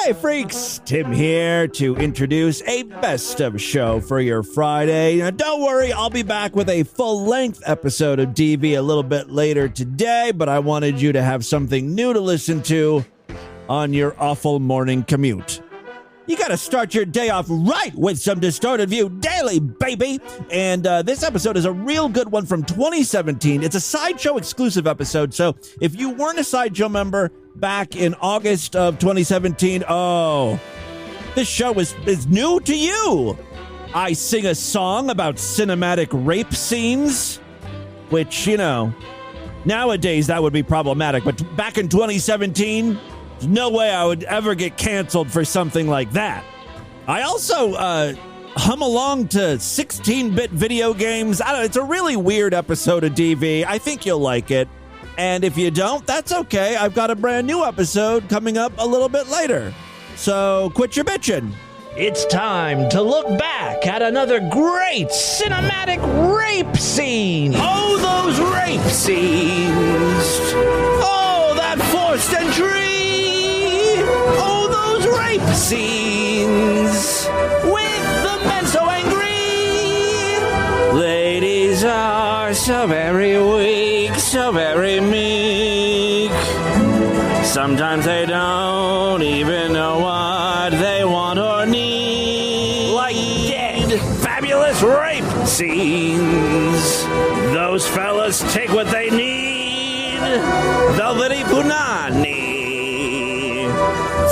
Hey freaks, Tim here to introduce a best of show for your Friday. Now, don't worry, I'll be back with a full-length episode of DV a little bit later today, but I wanted you to have something new to listen to on your awful morning commute. You gotta start your day off right with some Distorted View Daily, baby! And this episode is a real good one from 2017. It's a Sideshow exclusive episode, so if you weren't a Sideshow member back in August of 2017, this show is new to you. I sing a song about cinematic rape scenes, which, nowadays that would be problematic, but back in 2017... no way I would ever get canceled for something like that. I also hum along to 16-bit video games. I don't know, it's a really weird episode of DV. I think you'll like it. And if you don't, that's okay. I've got a brand new episode coming up a little bit later. So quit your bitching. It's time to look back at another great cinematic rape scene. Oh, those rape scenes. Oh, that forced entry. Oh, those rape scenes with the men so angry. Ladies are so very weak, so very meek. Sometimes they don't even know what they want or need. Like dead, fabulous rape scenes. Those fellas take what they need. Velvety punani.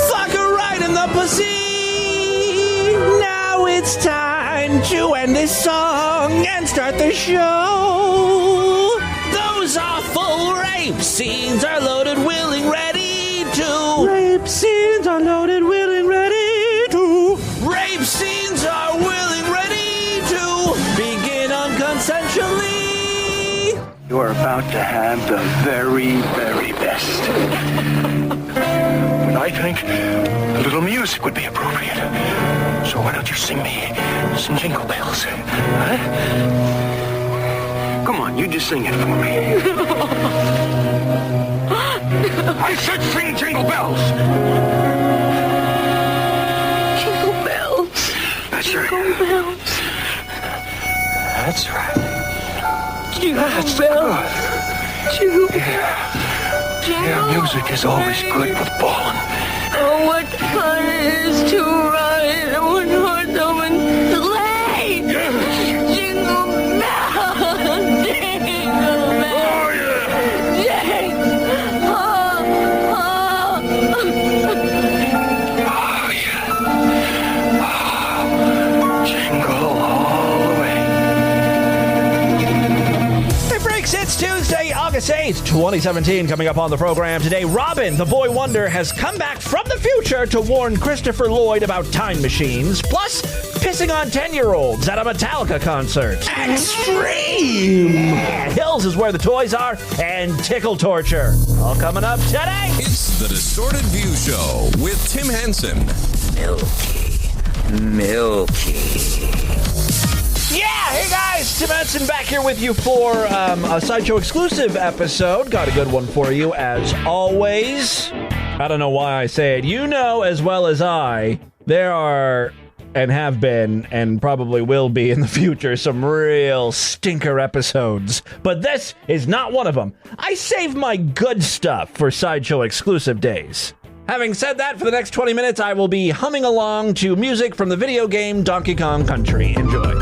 Fuck her right in the pussy. Now it's time to end this song and start the show. Those awful rape scenes are loaded, willing, ready to. Rape scenes are loaded, willing, ready to. Rape scenes are willing, ready to begin unconsensually. You are about to have the very, very best. But I think a little music would be appropriate. So why don't you sing me some Jingle Bells? Huh? Come on, you just sing it for me. I said sing Jingle Bells! Jingle bells. That's Jingle right. bells. That's right. Jingle That's bells. good. Jingle Yeah. Jingle. Yeah, music is always good for ballin'. Oh, what fun it is to ride on one horse open sleigh. Yes. Jingle bells. Jingle bells. Oh, yeah. Jingle. Oh, yeah. Oh, jingle all the way. Hey freaks, it's Tuesday, August 8th, 2017. Coming up on the program today, Robin, the boy wonder, has come back from the future to warn Christopher Lloyd about time machines, plus pissing on 10-year-olds at a Metallica concert. Extreme! Yeah, Hills is where the toys are, and tickle torture. All coming up today. It's the Distorted View Show with Tim Henson. Milky. Yeah, hey guys, Tim Henson back here with you for a Sideshow exclusive episode. Got a good one for you as always. I don't know why I say it. You know as well as I, there are and have been and probably will be in the future some real stinker episodes. But this is not one of them. I save my good stuff for Sideshow exclusive days. Having said that, for the next 20 minutes, I will be humming along to music from the video game Donkey Kong Country. Enjoy.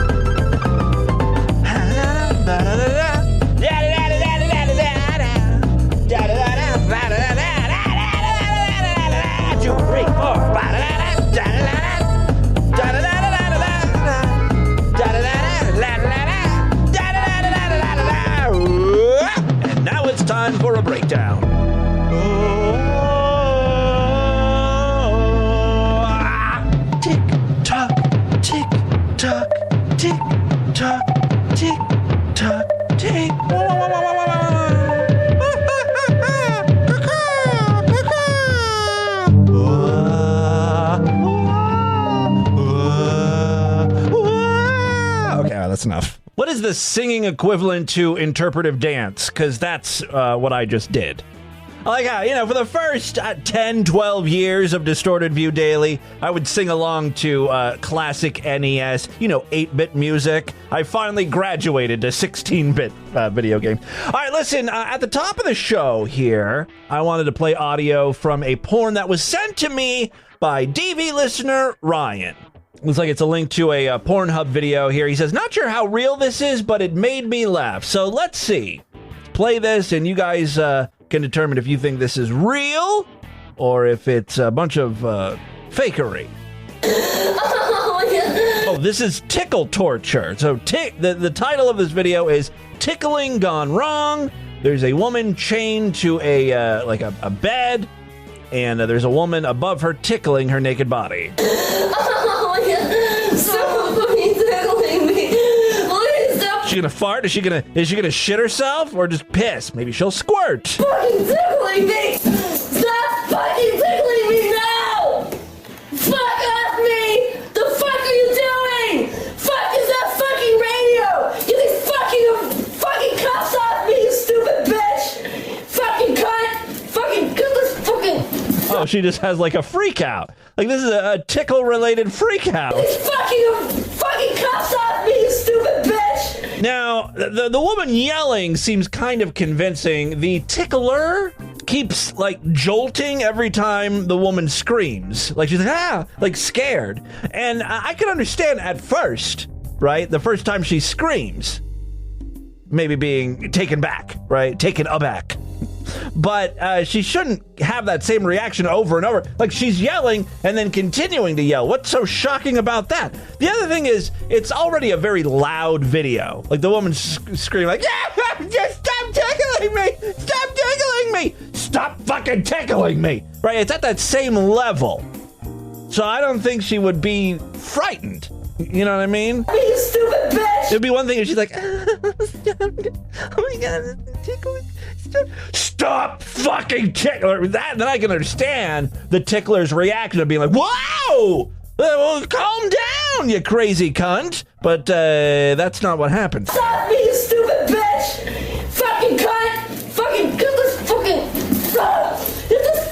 And now it's time for a breakdown. Tick tock, tick tock, tick tock, tick tock, tick. Okay, that's enough. What is the singing equivalent to interpretive dance? Because that's what I just did. like how, for the first 10, 12 years of Distorted View Daily, I would sing along to classic NES, 8-bit music. I finally graduated to 16-bit video game. All right, listen, at the top of the show here, I wanted to play audio from a porn that was sent to me by DV listener Ryan. Looks like it's a link to a Pornhub video here. He says, not sure how real this is, but it made me laugh. So let's see. Play this, and you guys can determine if you think this is real or if it's a bunch of fakery. Oh, this is tickle torture. So the title of this video is Tickling Gone Wrong. There's a woman chained to a bed, and there's a woman above her tickling her naked body. Stop fucking tickling me. Please stop. Is she gonna fart? Is she gonna shit herself or just piss? Maybe she'll squirt. Fucking tickling me. Stop fucking tickling me now. Fuck off me. The fuck are you doing? Fuck is that fucking radio? Get these fucking cuffs off me, you stupid bitch. Fucking cunt. Fucking get this fucking. Oh, she just has like a freak out. Like this is a tickle-related freak out. These fucking cuffs off me, you stupid bitch! Now, the woman yelling seems kind of convincing. The tickler keeps, jolting every time the woman screams. Like, she's like, scared. And I can understand at first, right? The first time she screams. Maybe being taken back, right? Taken aback. But she shouldn't have that same reaction over and over. Like, she's yelling and then continuing to yell. What's so shocking about that? The other thing is, it's already a very loud video. Like, the woman's screaming like, yeah, just stop tickling me! Stop tickling me! Stop fucking tickling me! Right? It's at that same level. So I don't think she would be frightened. You know what I mean? You stupid bitch! It'd be one thing if she's like, oh my god, tickling. Stop fucking tickling. Then I can understand the tickler's reaction of being like, whoa! Calm down, you crazy cunt. But that's not what happens. Stop me, you stupid bitch! Fucking cunt! Fucking get this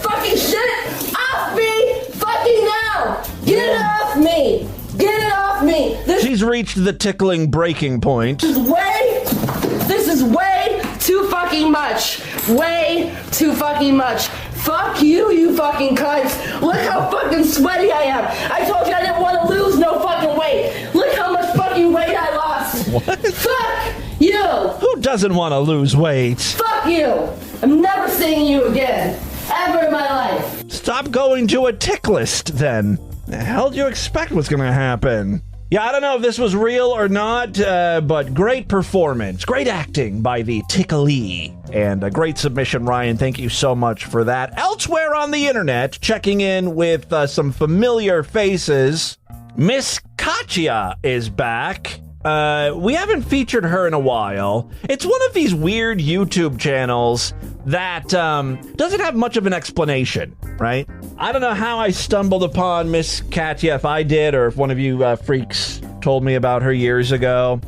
fucking shit off me! Fucking now! Get it off me! Get it off me! She's reached the tickling breaking point. This is way too fucking much. Way too fucking much. Fuck you, you fucking cunts. Look how fucking sweaty I am. I told you I didn't want to lose no fucking weight. Look how much fucking weight I lost. What? Fuck you. Who doesn't want to lose weight? Fuck you. I'm never seeing you again. Ever in my life. Stop going to a ticklist then. The hell do you expect was going to happen? Yeah, I don't know if this was real or not, but great performance, great acting by the ticklee, and a great submission, Ryan. Thank you so much for that. Elsewhere on the internet, checking in with some familiar faces, Miss Katya is back. We haven't featured her in a while. It's one of these weird YouTube channels that doesn't have much of an explanation, right? I don't know how I stumbled upon Miss Katya, if I did, or if one of you freaks told me about her years ago.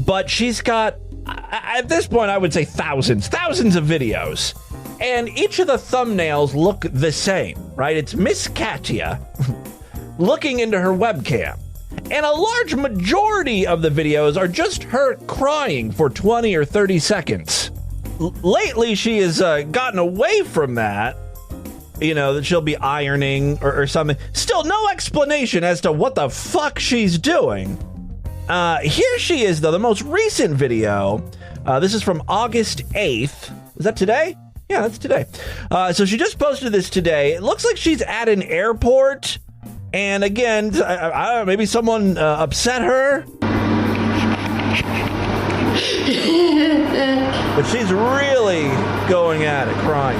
But she's got, at this point, I would say thousands of videos. And each of the thumbnails look the same, right? It's Miss Katya looking into her webcam. And a large majority of the videos are just her crying for 20 or 30 seconds. Lately, she has gotten away from that. You know, that she'll be ironing or something. Still, no explanation as to what the fuck she's doing. Here she is, though, the most recent video. This is from August 8th. Is that today? Yeah, that's today. So she just posted this today. It looks like she's at an airport. And again, I don't know, maybe someone upset her. But she's really going at it, crying.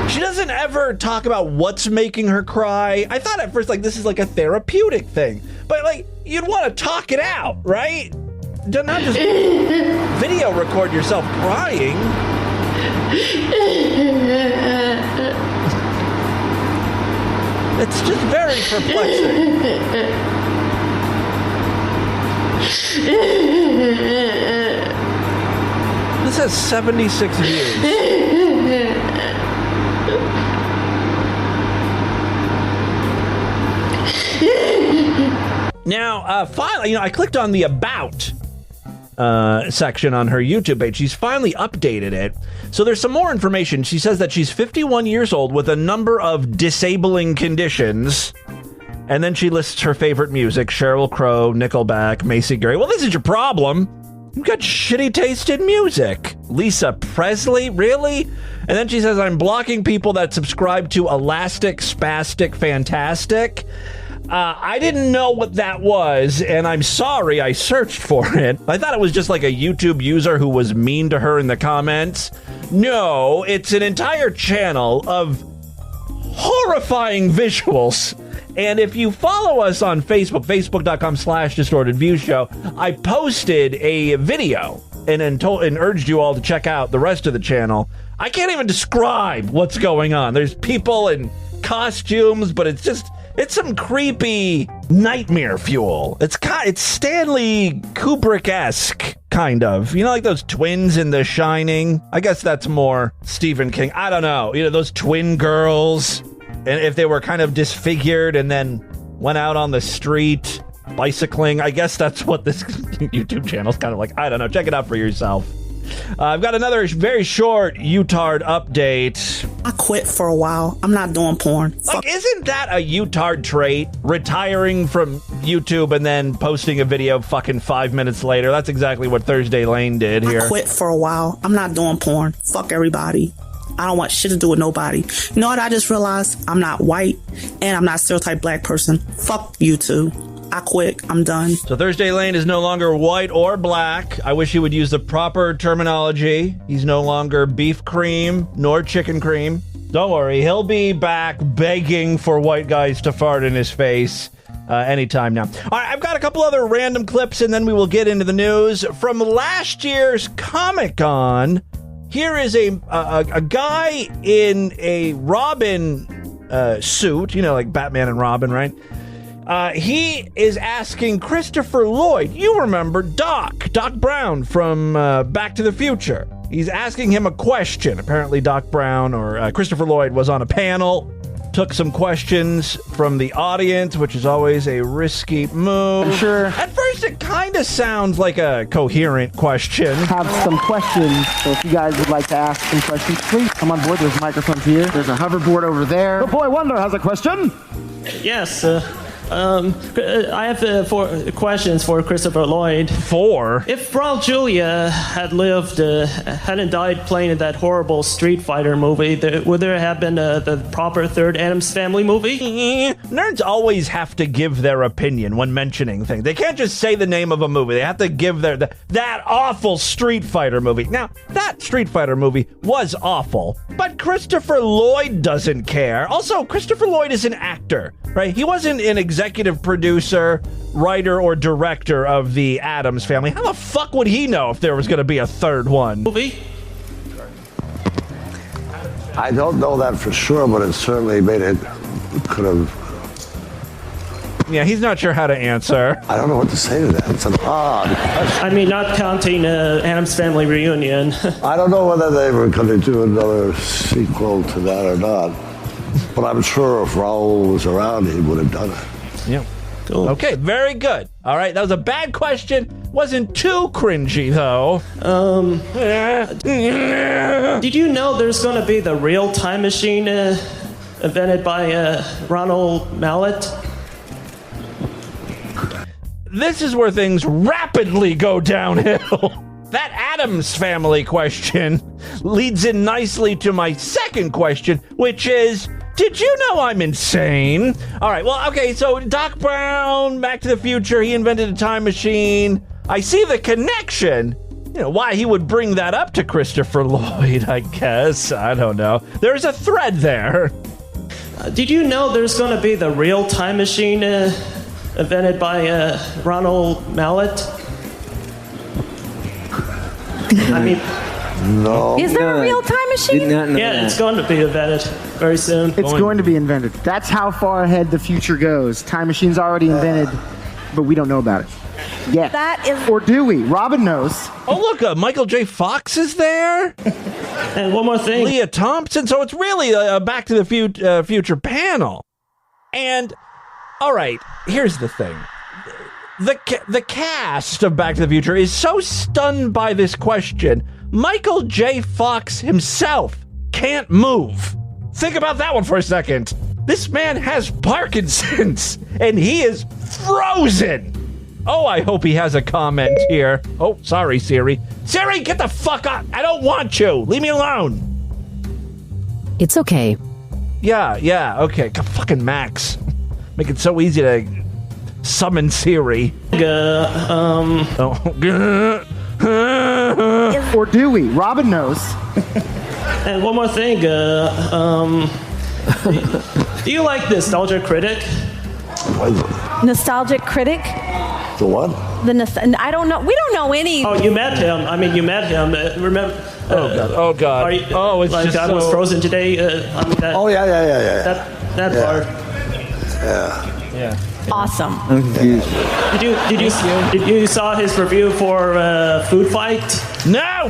She doesn't ever talk about what's making her cry. I thought at first, this is like a therapeutic thing. But, you'd want to talk it out, right? Not just video record yourself crying. It's just very perplexing. This has 76 views. Now, finally, I clicked on the About section on her YouTube page. She's finally updated it. So there's some more information. She says that she's 51 years old with a number of disabling conditions. And then she lists her favorite music: Sheryl Crow, Nickelback, Macy Gray. Well, this is your problem. You've got shitty taste in music. Lisa Presley, really? And then she says, I'm blocking people that subscribe to Elastic Spastic Fantastic. I didn't know what that was, and I'm sorry I searched for it. I thought it was just like a YouTube user who was mean to her in the comments. No, it's an entire channel of horrifying visuals. And if you follow us on Facebook, facebook.com/DistortedViewShow, I posted a video and urged you all to check out the rest of the channel. I can't even describe what's going on. There's people in costumes, but it's some creepy nightmare fuel. It's Stanley Kubrick-esque, kind of. Like those twins in The Shining? I guess that's more Stephen King. I don't know. Those twin girls. And if they were kind of disfigured and then went out on the street bicycling, I guess that's what this YouTube channel is kind of like. I don't know. Check it out for yourself. I've got another very short Utard update. I quit for a while. I'm not doing porn. Isn't that a Utard trait? Retiring from YouTube and then posting a video fucking 5 minutes later. That's exactly what Thursday Lane did here. I quit for a while. I'm not doing porn. Fuck everybody. I don't want shit to do with nobody. You know what I just realized? I'm not white, and I'm not a stereotype black person. Fuck you two. I quit. I'm done. So Thursday Lane is no longer white or black. I wish he would use the proper terminology. He's no longer beef cream nor chicken cream. Don't worry, he'll be back begging for white guys to fart in his face anytime now. All right, I've got a couple other random clips, and then we will get into the news. From last year's Comic-Con, here is a guy in a Robin suit, like Batman and Robin, right? He is asking Christopher Lloyd, you remember Doc Brown from Back to the Future. He's asking him a question. Apparently Doc Brown or Christopher Lloyd was on a panel, took some questions from the audience, which is always a risky move. Sure. At first, it kind of sounds like a coherent question. Have some questions, so if you guys would like to ask some questions, please come on board. There's microphones here. There's a hoverboard over there. The Boy Wonder has a question. Yes, I have 4 questions for Christopher Lloyd. 4? If Raul Julia had lived, hadn't died playing in that horrible Street Fighter movie, would there have been the proper third Addams Family movie? Nerds always have to give their opinion when mentioning things. They can't just say the name of a movie. They have to give that awful Street Fighter movie. Now, that Street Fighter movie was awful, but Christopher Lloyd doesn't care. Also, Christopher Lloyd is an actor, right? He wasn't an executive producer, writer, or director of the Addams Family. How the fuck would he know if there was going to be a third one? Movie? I don't know that for sure, but it certainly could have. Yeah, he's not sure how to answer. I don't know what to say to that. It's an odd question. I mean, not counting Addams Family Reunion. I don't know whether they were going to do another sequel to that or not, but I'm sure if Raul was around, he would have done it. Yeah. Cool. Okay, very good. All right, that was a bad question. Wasn't too cringy, though. Did you know there's going to be the real time machine invented by Ronald Mallet? This is where things rapidly go downhill. That Addams Family question leads in nicely to my second question, which is, did you know I'm insane? All right, well, okay, so Doc Brown, Back to the Future, he invented a time machine. I see the connection. Why he would bring that up to Christopher Lloyd, I guess. I don't know. There's a thread there. Did you know there's going to be the real time machine invented by Ronald Mallet? I mean... No. Is there a real time machine? Yeah, it's going to be invented very soon. It's going to be invented. That's how far ahead the future goes. Time machine's already invented, but we don't know about it. Yeah. That is... Or do we? Robin knows. Oh, look, Michael J. Fox is there. And one more thing. Leah Thompson. So it's really a Back to the Future panel. And, all right, here's the thing. the cast of Back to the Future is so stunned by this question. Michael J. Fox himself can't move. Think about that one for a second. This man has Parkinson's, and he is frozen. Oh, I hope he has a comment here. Oh, sorry, Siri. Siri, get the fuck up. I don't want you. Leave me alone. It's okay. Yeah, okay. Fucking Max. Make it so easy to summon Siri. Or do we? Robin knows. And one more thing. Do you like Nostalgia Critic? Nostalgic critic? The what? I don't know. We don't know any. Oh, you met him. I mean, you met him. Remember? Oh God. It's like just I was frozen today. Yeah. That part. Yeah. Awesome. Did you saw his review for Food Fight? No,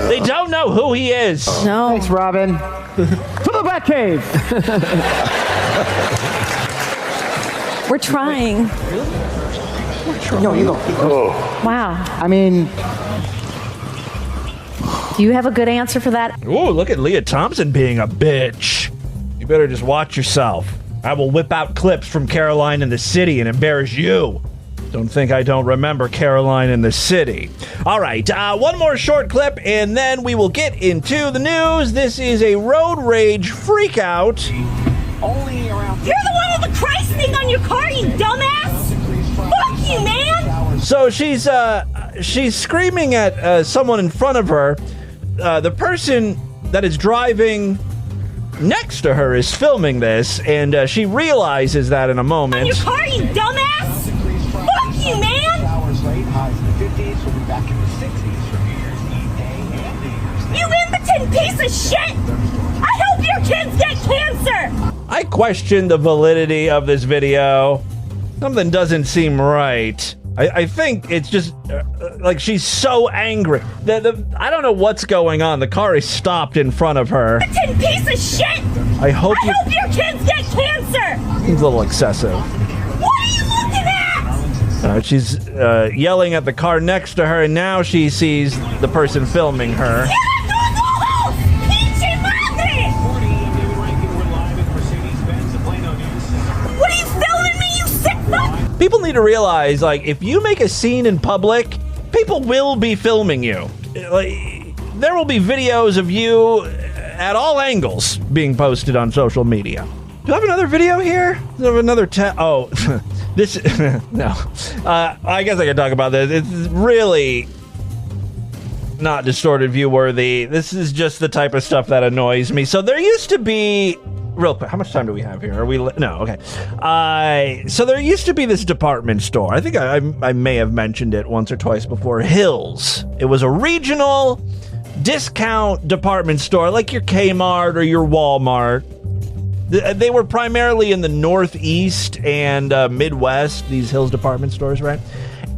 they don't know who he is. No. Thanks, Robin. To the Batcave. We're trying. No, you go. Wow. I mean, Do you have a good answer for that? Ooh, look at Leah Thompson being a bitch. You better just watch yourself. I will whip out clips from Caroline in the City and embarrass you. Don't think I don't remember Caroline in the City. All right, one more short clip, and then we will get into the news. This is a road rage freakout. You're the one with the Christ thing on your car, you dumbass! Fuck you, man! So she's screaming at someone in front of her. The person that is driving next to her is filming this, and she realizes that in a moment. On your car, you dumbass! Fuck you, man! You impotent piece of shit! I hope your kids get cancer! I question the validity of this video. Something doesn't seem right. I think it's just like she's so angry. I don't know what's going on. The car is stopped in front of her. Impotent piece of shit! I hope your kids get cancer! Seems a little excessive. What are you looking at? She's yelling at the car next to her, and now she sees the person filming her. What are you filming me, you sick fuck? People need to realize, like, if you make a scene in public, people will be filming you. Like, there will be videos of you at all angles being posted on social media. Do I have another video here? Do I have another this no. I guess I can talk about this. It's really not distorted view worthy. This is just the type of stuff that annoys me. So there used to be, real quick, how much time do we have here? Are we no, okay. So there used to be this department store. I think I may have mentioned it once or twice before. Hills. It was a regional discount department store, like your Kmart or your Walmart. They were primarily in the Northeast and Midwest, these Hills department stores, right?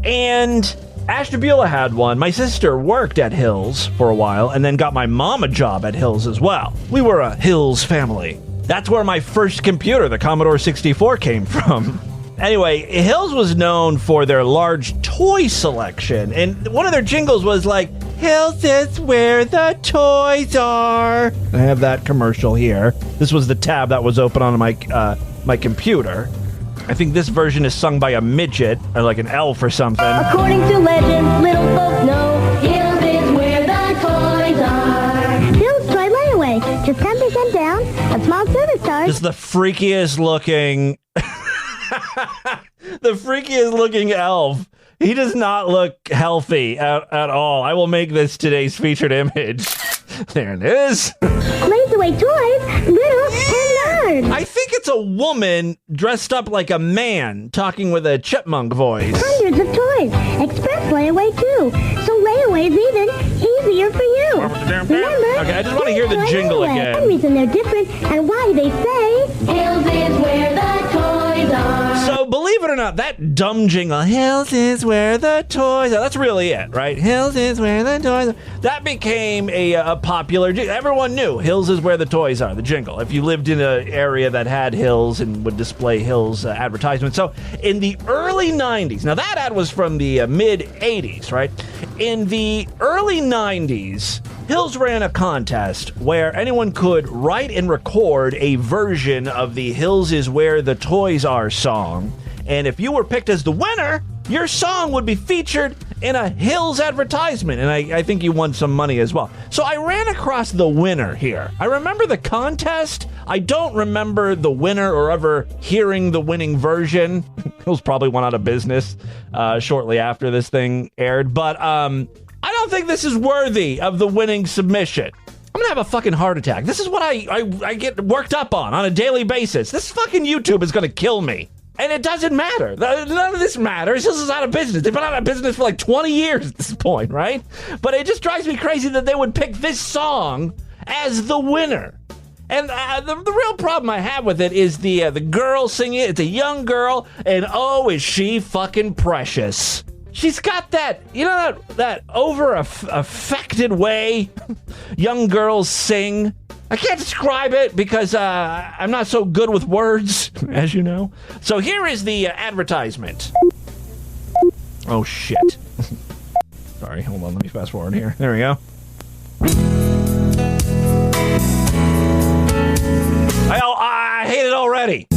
And Ashton Beulah had one. My sister worked at Hills for a while and then got my mom a job at Hills as well. We were a Hills family. That's where my first computer, the Commodore 64, came from. Anyway, Hills was known for their large toy selection, and one of their jingles was like, Hills is where the toys are. I have that commercial here. This was the tab that was open on my computer. I think this version is sung by a midget, or like an elf or something. According to legend, little folk know Hills is where the toys are. Hills Toy Layaway, just 10% down, a small service charge. This is the freakiest looking... the freakiest looking elf. He does not look healthy at all. I will make this today's featured image. There it is. Lays away toys, little and large. I think it's a woman dressed up like a man talking with a chipmunk voice. Hundreds of toys, express layaway too. So layaway's even easier for you. Remember, Okay, I just want to hear the Toy jingle Layaway. again. One reason they're different and why they say Hills is where the toys are. So believe it or not, Now, that dumb jingle, Hills is where the toys are, that's really it, right? Hills is where the toys are. That became a popular jingle. Everyone knew Hills is where the toys are, the jingle. If you lived in an area that had Hills and would display Hills advertisements. So in the early 90s, now that ad was from the mid-80s, right? In the early 90s, Hills ran a contest where anyone could write and record a version of the Hills is Where the Toys Are song. And if you were picked as the winner, your song would be featured in a Hills advertisement. And I think you won some money as well. So I ran across the winner here. I remember the contest. I don't remember the winner or ever hearing the winning version. Hills probably went out of business shortly after this thing aired. But I don't think this is worthy of the winning submission. I'm gonna have a fucking heart attack. This is what I get worked up on a daily basis. This fucking YouTube is gonna kill me. And it doesn't matter. None of this matters. This is out of business. They've been out of business for like 20 years at this point, right? But it just drives me crazy that they would pick this song as the winner. And the real problem I have with it is the girl singing it. It's a young girl, and oh, is she fucking precious. She's got that, you know, that over-affected way young girls sing. I can't describe it because I'm not so good with words, as you know. So here is the advertisement. Oh, shit. Sorry, hold on, let me fast forward here. There we go. I hate it already.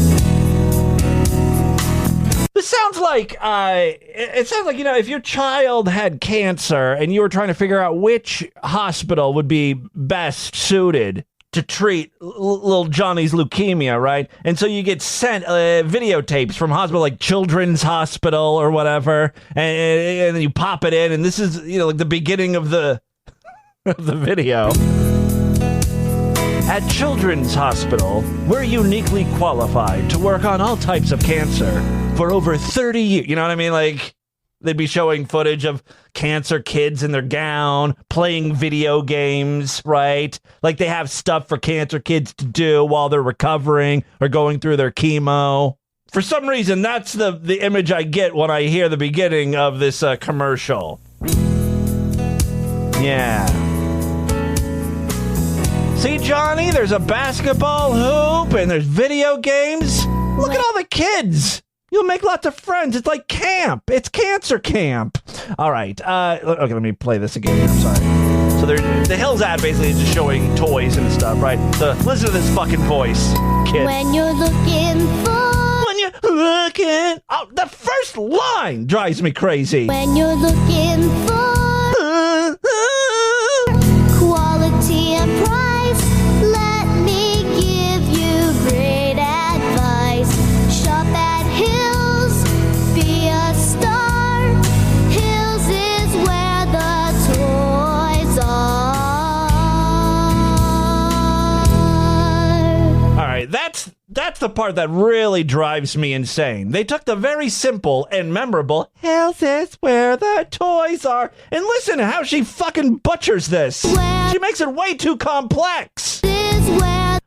This sounds like, it sounds like, you know, if your child had cancer and you were trying to figure out which hospital would be best suited to treat little Johnny's leukemia, right? And so you get sent videotapes from hospital like Children's Hospital or whatever, and then you pop it in, and this is, you know, like the beginning of the video. At Children's Hospital, we're uniquely qualified to work on all types of cancer for over 30 years. You know what I mean? Like, they'd be showing footage of cancer kids in their gown, playing video games, right? Like they have stuff for cancer kids to do while they're recovering or going through their chemo. For some reason, that's the image I get when I hear the beginning of this commercial. Yeah. See, Johnny, there's a basketball hoop and there's video games. Look at all the kids. You'll make lots of friends. It's like camp. It's cancer camp. All right. Okay, let me play this again. I'm sorry. So the Hills ad basically is just showing toys and stuff, right? So listen to this fucking voice, kids. When you're looking for... When you're looking... Oh, the first line drives me crazy. When you're looking for... quality and price, let me give you great advice. Shop at Hills, be a star. Hills is where the toys are. All right, that's the part that really drives me insane. They took the very simple and memorable Hills is where the toys are, and listen to how she fucking butchers this. She makes it way too complex. Hills is where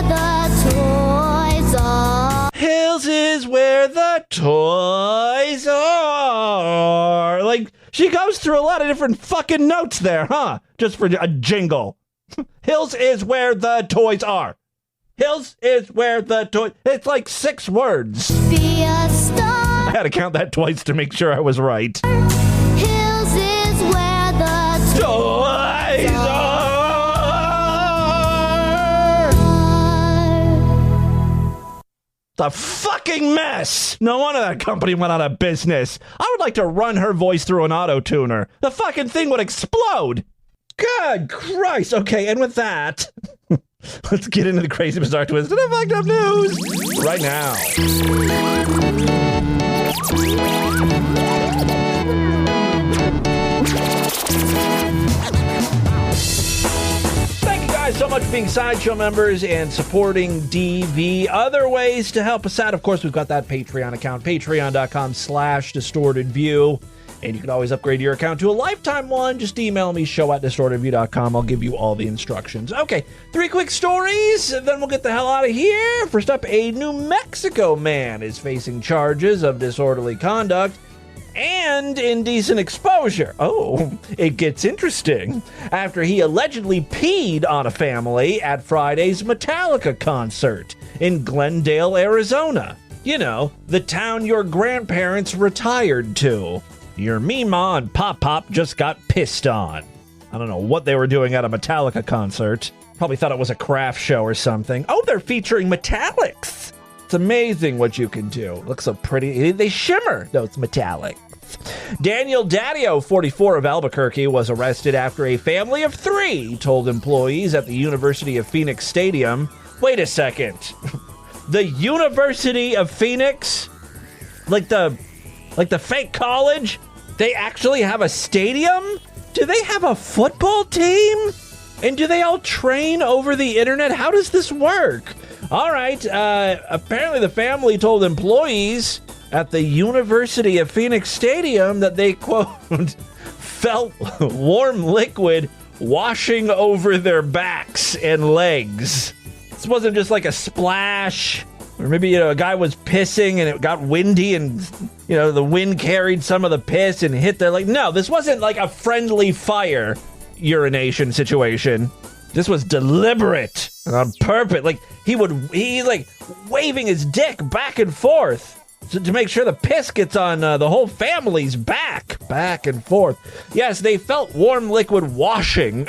the toys are. Hills is where the toys are. Like, she goes through a lot of different fucking notes there, huh? Just for a jingle. Hills is where the toys are. Hills is where the toys... It's like 6 words. Be a star. I had to count that twice to make sure I was right. Hills is where the toys are. The fucking mess. No wonder that company went out of business. I would like to run her voice through an auto-tuner. The fucking thing would explode. Good Christ. Okay, and with that, let's get into the crazy, bizarre twist and the fucked up news right now. Thank you guys so much for being Sideshow members and supporting DV. Other ways to help us out, of course, we've got that Patreon account, patreon.com/distortedview. And you can always upgrade your account to a lifetime one. Just email me, show@distortedview.com. I'll give you all the instructions. Okay, 3 quick stories, then we'll get the hell out of here. First up, a New Mexico man is facing charges of disorderly conduct and indecent exposure. Oh, it gets interesting. After he allegedly peed on a family at Friday's Metallica concert in Glendale, Arizona. You know, the town your grandparents retired to. Your Meemaw and Pop just got pissed on. I don't know what they were doing at a Metallica concert. Probably thought it was a craft show or something. Oh, they're featuring metallics. It's amazing what you can do. Looks so pretty. They shimmer. No, it's metallic. Daniel Daddio, 44, of Albuquerque, was arrested after a family of 3 told employees at the University of Phoenix Stadium, wait a second, the University of Phoenix? Like the fake college? They actually have a stadium? Do they have a football team? And do they all train over the internet? How does this work? All right, apparently the family told employees at the University of Phoenix Stadium that they, quote, felt warm liquid washing over their backs and legs. This wasn't just like a splash, or maybe, a guy was pissing and it got windy and, the wind carried some of the piss and hit their leg. No, this wasn't like a friendly fire urination situation. This was deliberate and on purpose. Like, he's like waving his dick back and forth to make sure the piss gets on the whole family's back and forth. Yes, they felt warm liquid washing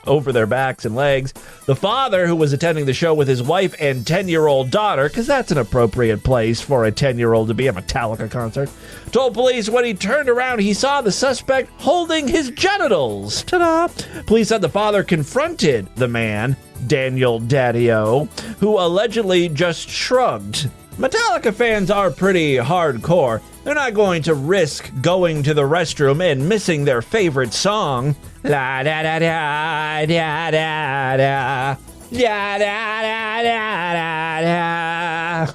over their backs and legs. The father, who was attending the show with his wife and 10-year-old daughter, because that's an appropriate place for a 10-year-old to be at a Metallica concert, told police when he turned around, he saw the suspect holding his genitals. Ta-da! Police said the father confronted the man, Daniel Daddio, who allegedly just shrugged. Metallica fans are pretty hardcore. They're not going to risk going to the restroom and missing their favorite song. La da da da da da da da da da da da.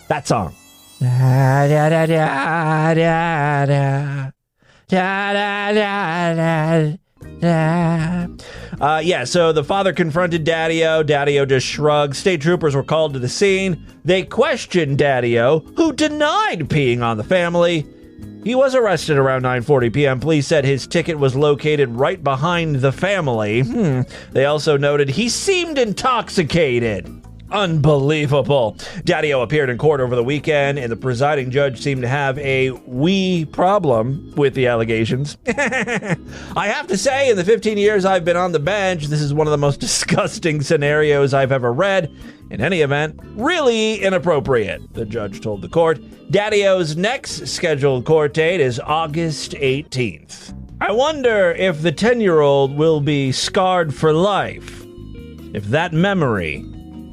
That song. Da da da da da da da da da. So the father confronted Daddio. Daddio just shrugged. State troopers were called to the scene. They questioned Daddio, who denied peeing on the family. He was arrested around 9:40 p.m. Police said his ticket was located right behind the family. They also noted he seemed intoxicated. Unbelievable. Daddio appeared in court over the weekend, and the presiding judge seemed to have a wee problem with the allegations. I have to say, in the 15 years I've been on the bench, this is one of the most disgusting scenarios I've ever read. In any event, really inappropriate, the judge told the court. Daddio's next scheduled court date is August 18th. I wonder if the 10-year-old will be scarred for life. If that memory,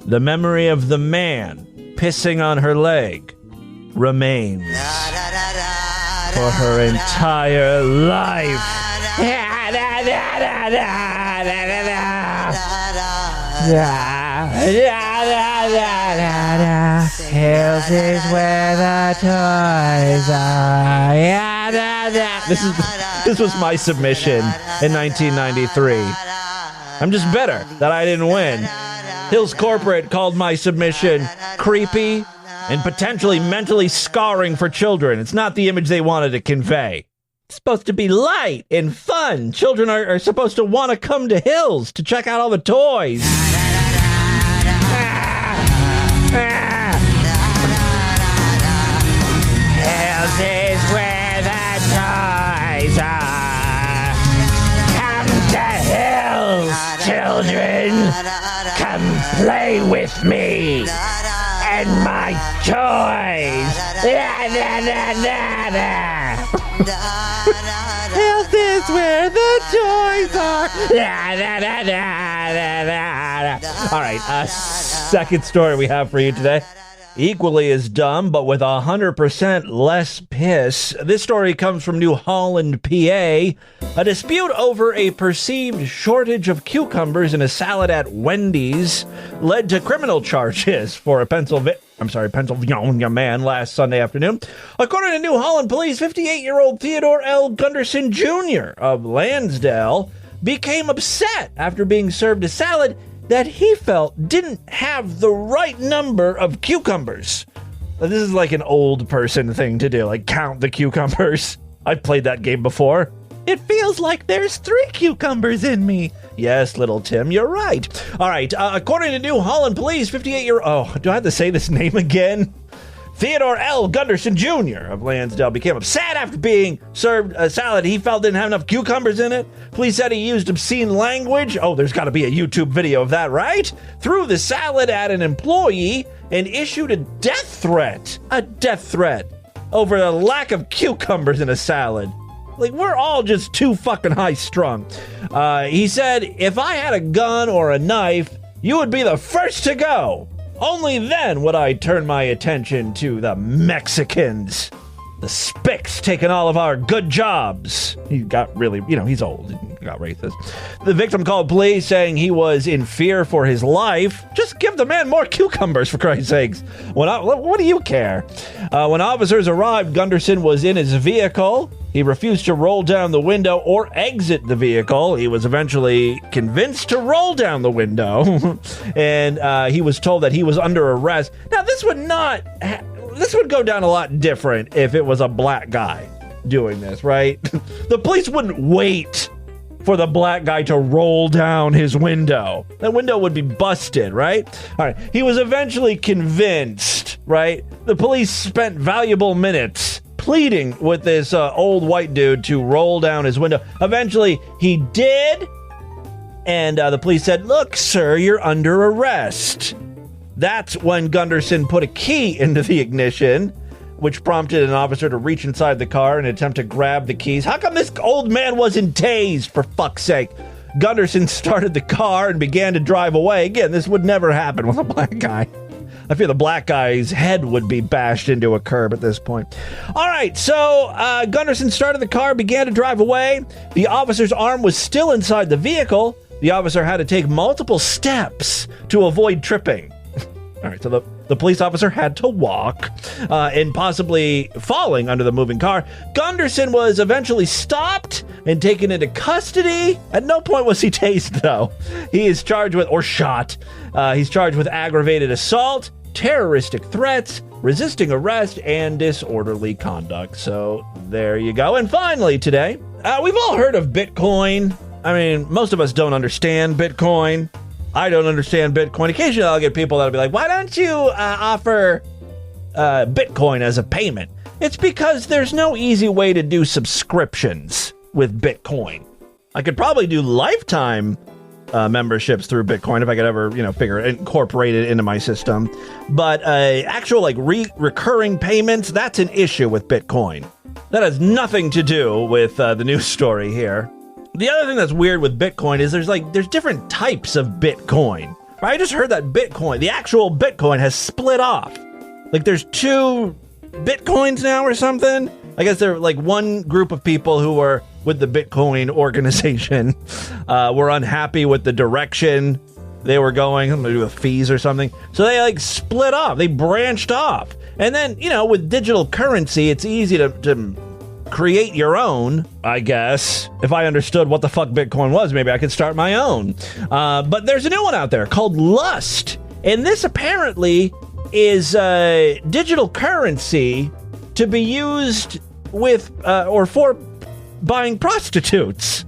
the memory of the man pissing on her leg, remains for her entire life. Hills is where the toys are. This was my submission in 1993. I'm just bitter that I didn't win. Hills Corporate called my submission creepy and potentially mentally scarring for children. It's not the image they wanted to convey. It's supposed to be light and fun. Children are supposed to want to come to Hills to check out all the toys. Hills is where the toys are. Come to Hills, children. Come play with me and my toys. Hills is where the toys are. All right, second story we have for you today. Equally as dumb, but with 100% less piss. This story comes from New Holland, PA. A dispute over a perceived shortage of cucumbers in a salad at Wendy's led to criminal charges for a Pennsylvania man last Sunday afternoon. According to New Holland police, 58-year-old Theodore L. Gunderson Jr. of Lansdale became upset after being served a salad that he felt didn't have the right number of cucumbers. This is like an old person thing to do, like count the cucumbers. I've played that game before. It feels like there's 3 cucumbers in me. Yes, little Tim, you're right. All right, according to New Holland police, 58-year-old... Oh, do I have to say this name again? Theodore L. Gunderson Jr. of Lansdale became upset after being served a salad he felt didn't have enough cucumbers in it. Police said he used obscene language. Oh, there's got to be a YouTube video of that, right? Threw the salad at an employee and issued a death threat. A death threat over the lack of cucumbers in a salad. Like, we're all just too fucking high-strung. He said, if I had a gun or a knife, you would be the first to go. Only then would I turn my attention to the Mexicans. The Spics taking all of our good jobs. He got really, he's old. He got racist. The victim called police saying he was in fear for his life. Just give the man more cucumbers, for Christ's sakes. What do you care? When officers arrived, Gunderson was in his vehicle. He refused to roll down the window or exit the vehicle. He was eventually convinced to roll down the window, and he was told that he was under arrest. Now, this would go down a lot different if it was a black guy doing this, right? The police wouldn't wait for the black guy to roll down his window. That window would be busted, right? All right. He was eventually convinced, right? The police spent valuable minutes pleading with this old white dude to roll down his window. Eventually, he did, and the police said, look, sir, you're under arrest. That's when Gunderson put a key into the ignition, which prompted an officer to reach inside the car and attempt to grab the keys. How come this old man wasn't tased, for fuck's sake? Gunderson started the car and began to drive away. Again, this would never happen with a black guy. I fear the black guy's head would be bashed into a curb at this point. All right, so Gunderson started the car, began to drive away. The officer's arm was still inside the vehicle. The officer had to take multiple steps to avoid tripping. All right, so the police officer had to walk and possibly falling under the moving car. Gunderson was eventually stopped and taken into custody. At no point was he tased, though. He is charged with, or shot. He's charged with aggravated assault, terroristic threats, resisting arrest, and disorderly conduct. So there you go. And finally today, we've all heard of Bitcoin. I mean, most of us don't understand Bitcoin. I don't understand Bitcoin. Occasionally I'll get people that'll be like, why don't you offer Bitcoin as a payment? It's because there's no easy way to do subscriptions with Bitcoin. I could probably do lifetime memberships through Bitcoin if I could ever, incorporate it into my system. But actual recurring payments, that's an issue with Bitcoin. That has nothing to do with the news story here. The other thing that's weird with Bitcoin is there's different types of Bitcoin. Right? I just heard that Bitcoin, the actual Bitcoin, has split off. Like there's 2 Bitcoins now or something. I guess they're like one group of people who were with the Bitcoin organization were unhappy with the direction they were going, something to do with fees or something. So they split off. They branched off. And then, with digital currency, it's easy to create your own, I guess. If I understood what the fuck Bitcoin was, maybe I could start my own. But there's a new one out there called Lust. And this apparently is digital currency to be used with or for buying prostitutes.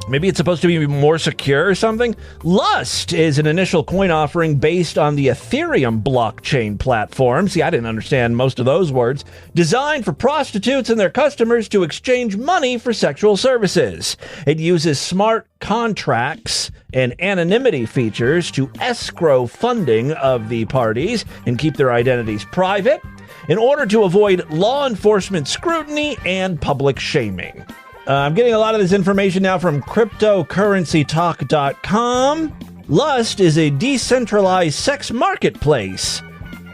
Maybe it's supposed to be more secure or something. Lust is an initial coin offering based on the Ethereum blockchain platform. See, I didn't understand most of those words. Designed for prostitutes and their customers to exchange money for sexual services. It uses smart contracts and anonymity features to escrow funding of the parties and keep their identities private in order to avoid law enforcement scrutiny and public shaming. I'm getting a lot of this information now from cryptocurrencytalk.com. Lust is a decentralized sex marketplace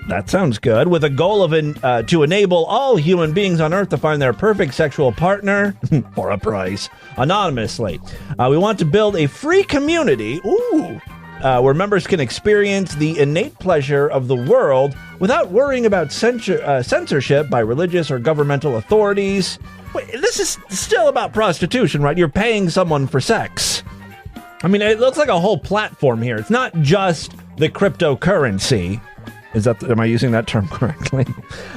That sounds good. With a goal of to enable all human beings on Earth to find their perfect sexual partner for a price anonymously. We want to build a free community. Where members can experience the innate pleasure of the world without worrying about censorship by religious or governmental authorities. Wait, this is still about prostitution, right? You're paying someone for sex. I mean, it looks like a whole platform here. It's not just the cryptocurrency. Am I using that term correctly?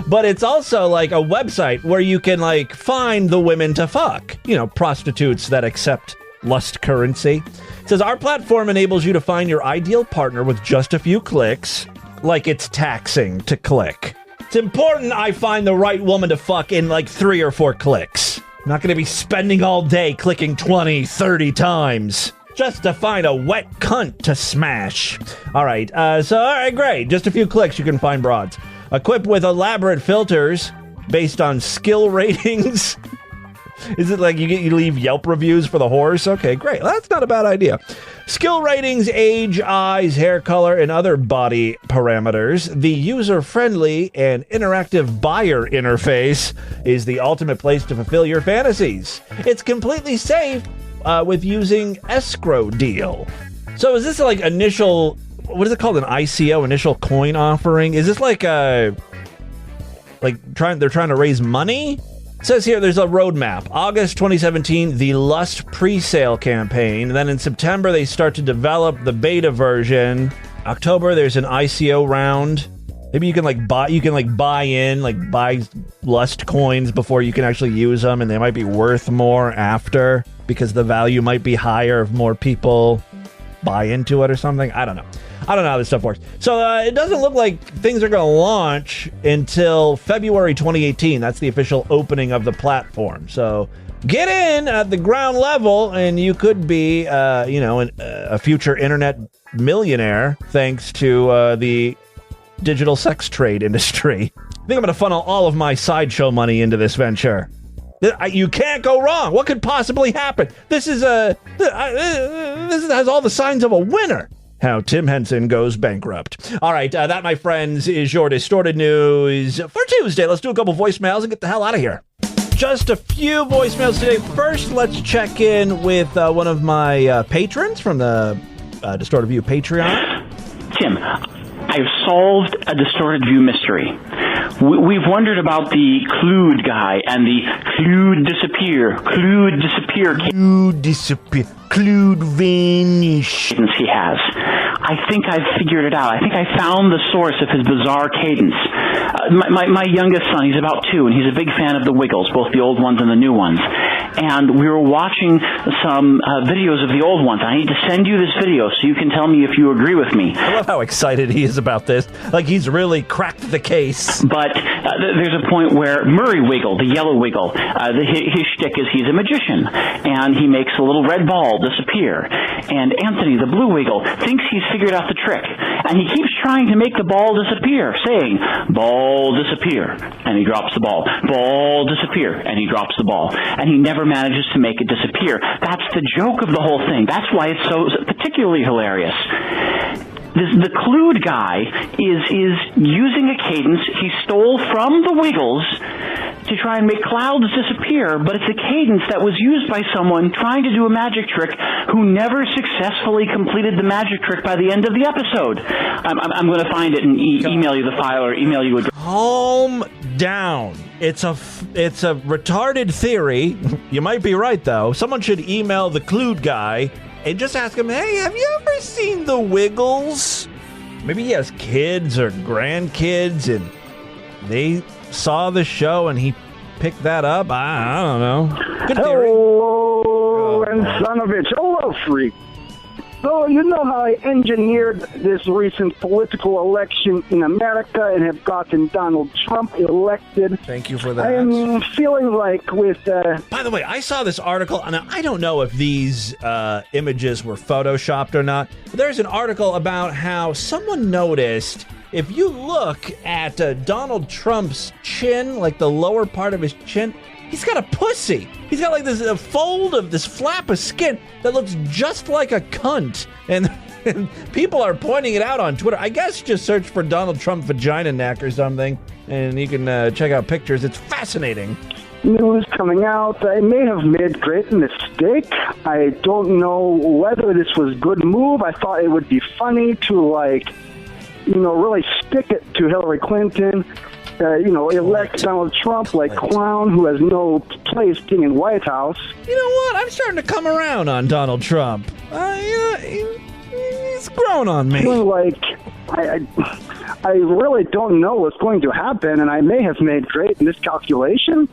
But it's also like a website where you can like find the women to fuck. You know, prostitutes that accept lust currency. It says our platform enables you to find your ideal partner with just a few clicks, like it's taxing to click. It's important I find the right woman to fuck in like 3 or 4 clicks. I'm not going to be spending all day clicking 20, 30 times just to find a wet cunt to smash. All right, all right, great. Just a few clicks, you can find broads. Equipped with elaborate filters based on skill ratings. Is it like you leave Yelp reviews for the horse? Okay, great. That's not a bad idea. Skill ratings, age, eyes, hair color, and other body parameters. The user-friendly and interactive buyer interface is the ultimate place to fulfill your fantasies. It's completely safe with using Escrow Deal. So is this like initial, what is it called, an ICO, initial coin offering? Is this like they're trying to raise money? It says here there's a roadmap. August 2017, the Lust pre-sale campaign. And then in September, they start to develop the beta version. October, there's an ICO round. Maybe you can buy Lust coins before you can actually use them, and they might be worth more after because the value might be higher if more people buy into it or something. I don't know how this stuff works. So it doesn't look like things are going to launch until February 2018. That's the official opening of the platform. So get in at the ground level, and you could be, a future internet millionaire thanks to the digital sex trade industry. I think I'm going to funnel all of my Sideshow money into this venture. You can't go wrong. What could possibly happen? This has all the signs of a winner. How Tim Henson goes bankrupt. All right, that, my friends, is your Distorted News for Tuesday. Let's do a couple voicemails and get the hell out of here. Just a few voicemails today. First, let's check in with one of my patrons from the Distorted View Patreon. Tim, I've solved a Distorted View mystery. We've wondered about the Clued guy and the Clued disappear. Clued vanish. He has. I think I've figured it out. I think I found the source of his bizarre cadence. My youngest son, he's about 2, and he's a big fan of the Wiggles, both the old ones and the new ones. And we were watching some videos of the old ones. I need to send you this video so you can tell me if you agree with me. I love how excited he is about this. Like he's really cracked the case. But there's a point where Murray Wiggle, the yellow Wiggle, his shtick is he's a magician, and he makes a little red ball disappear. And Anthony, the blue Wiggle, thinks he's figured out the trick, and he keeps trying to make the ball disappear, saying, "Ball disappear," and he drops the ball. "Ball disappear," and he drops the ball. And he never manages to make it disappear. That's the joke of the whole thing. That's why it's so particularly hilarious. The Clued guy is using a cadence he stole from the Wiggles to try and make clouds disappear, but it's a cadence that was used by someone trying to do a magic trick who never successfully completed the magic trick by the end of the episode. I'm going to find it and email you the file or email you a... Calm down. It's a retarded theory. You might be right, though. Someone should email the Clued guy and just ask him, hey, have you ever seen the Wiggles? Maybe he has kids or grandkids and they saw the show and he picked that up. I don't know. Good theory. Hello, and son of a bitch. Hello, freak. So, you know how I engineered this recent political election in America and have gotten Donald Trump elected? Thank you for that. I am feeling like with... By the way, I saw this article, and I don't know if these images were photoshopped or not, but there's an article about how someone noticed if you look at Donald Trump's chin, like the lower part of his chin, he's got a pussy. He's got like this fold of this flap of skin that looks just like a cunt. And And people are pointing it out on Twitter. I guess just search for Donald Trump vagina neck or something, and you can check out pictures. It's fascinating. News coming out. I may have made a great mistake. I don't know whether this was a good move. I thought it would be funny to, really stick it to Hillary Clinton. Elect Donald Trump like clown who has no place being in White House. You know what? I'm starting to come around on Donald Trump. He's grown on me. I really don't know what's going to happen, and I may have made great miscalculation.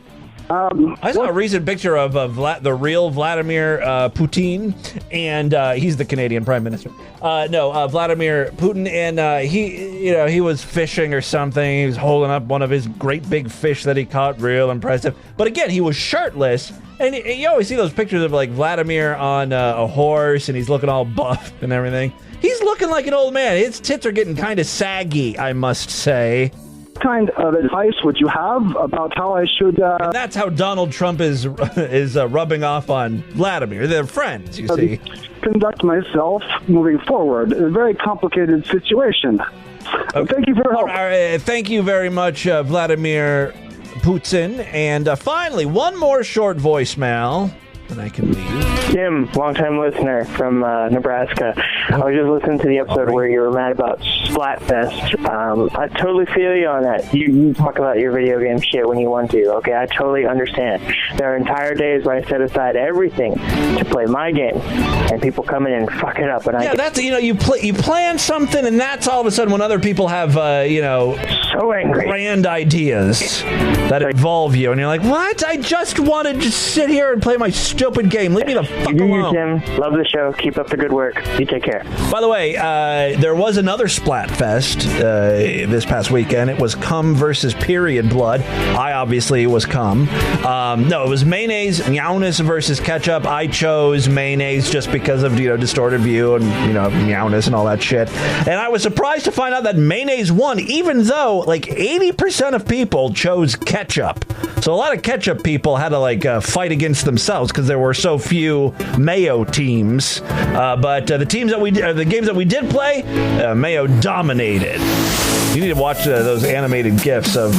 I saw a recent picture of the real Vladimir Putin, and he's the Canadian Prime Minister. Vladimir Putin, and he was fishing or something. He was holding up one of his great big fish that he caught, real impressive. But again, he was shirtless, and you always see those pictures of Vladimir on a horse, and he's looking all buff and everything. He's looking like an old man. His tits are getting kind of saggy, I must say. What kind of advice would you have about how I should... And that's how Donald Trump is rubbing off on Vladimir. They're friends, you see. Conduct myself moving forward. A very complicated situation. Okay. Thank you for your help. Thank you very much, Vladimir Putin. And finally, one more short voicemail. And I can leave. Tim, longtime listener from Nebraska. I was just listening to the episode where you were mad about Splatfest. I totally feel you on that. You talk about your video game shit when you want to, okay? I totally understand. There are entire days where I set aside everything to play my game, and people come in and fuck it up. And that's you plan something, and that's all of a sudden when other people have so angry grand ideas that involve you, and you're like, what? I just want to just sit here and play my stupid game. Leave me the fuck alone. Tim. Love the show. Keep up the good work. You take care. By the way, there was another Splatfest this past weekend. It was Cum versus Period Blood. I obviously was Cum. No, it was mayonnaise, meowness versus ketchup. I chose mayonnaise just because of distorted view and meowness and all that shit. And I was surprised to find out that mayonnaise won, even though 80% of people chose ketchup. So a lot of ketchup people had to fight against themselves because there were so few mayo teams. But the games that we did play, mayo dominated. You need to watch those animated GIFs of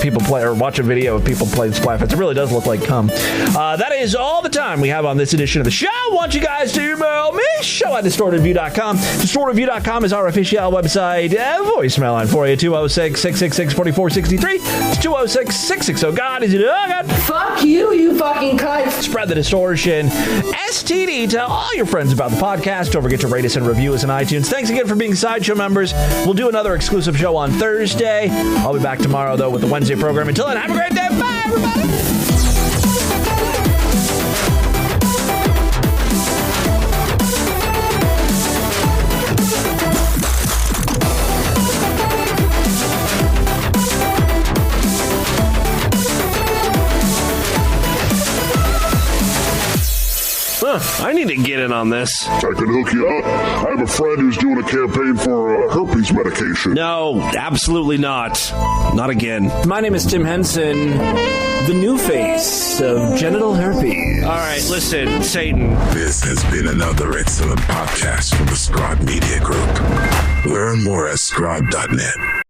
people play, or watch a video of people playing Splatfest. It really does look like cum. That is all the time we have on this edition of the show. I want you guys to email me, show@distortedview.com. Distortedview.com is our official website. Voicemail line for you, 206-666-4463. It's 206-660-GOD. Is it God? Fuck you, you fucking cunt. Spread the distortion. STD, tell all your friends about the podcast. Don't forget to rate us and review us on iTunes. Thanks again for being Sideshow members. We'll do another exclusive show on Thursday. I'll be back tomorrow, though, with the Wednesday program. Until then, have a great day. Bye, everybody. I need to get in on this. I can hook you up. I have a friend who's doing a campaign for herpes medication. No, absolutely not. Not again. My name is Tim Henson, the new face of genital herpes. All right, listen, Satan. This has been another excellent podcast from the Scribe Media Group. Learn more at scribe.net.